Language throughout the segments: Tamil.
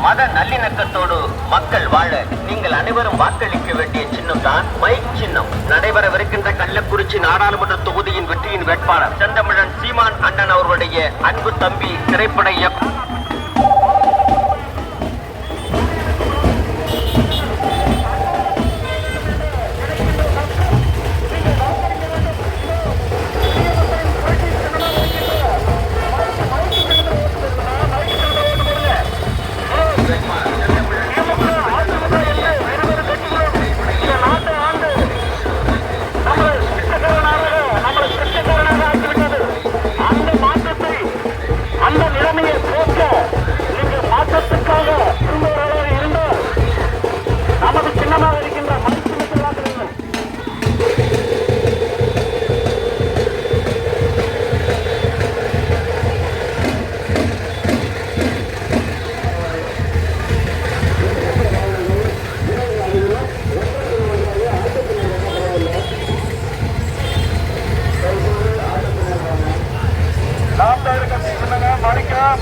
மத நல்லிணக்கத்தோடு மக்கள் வாழ நீங்கள் அனைவரும் வாக்களிக்க வேண்டிய சின்னம் தான் மைக் சின்னம். நடைபெறவிருக்கின்ற கள்ளக்குறிச்சி நாடாளுமன்ற தொகுதியின் வெற்றியின் வேட்பாளர் செந்தமிழன் சீமான் அண்ணன் அவர்களுடைய அன்பு தம்பி திரைப்பட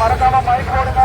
மறக்காம மைக் போடுங்க.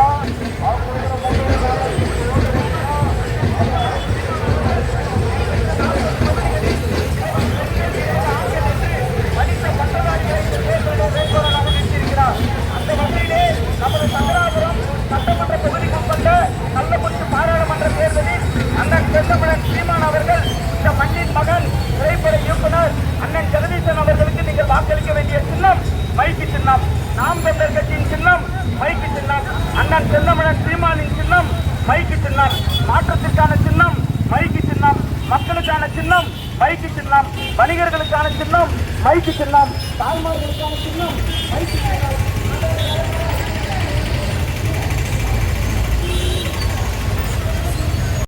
அந்த வகையிலே நமது சங்கராபுரம் சட்டமன்ற தொகுதிக்குட்பட்ட கள்ளக்குறிச்சி பாராளுமன்ற தேர்தலில் அண்ணன் செந்தமிழன் சீமான் அவர்கள் இந்த மண்ணின் மகன் திரைப்பட இயக்குனர் அண்ணன் ஜெகதீசன் அவர்களுக்கு நீங்கள் வாக்களிக்க வேண்டிய சின்னம் மைக்கு சின்னம். நாம் தமிழர் கட்சியின் சின்னம் மைக்கு சின்னம். அண்ணன் செந்தமிழன் சீமானின் சின்னம் மைக்கு சின்னம். மாற்றத்திற்கான சின்னம் மைக்கு சின்னம். மக்களுக்கான சின்னம் மைக்கு சின்னம். வணிகர்களுக்கான சின்னம் மைக்கு சின்னம். தாய்மார்களுக்கான சின்னம் மைக்கு சின்னம்.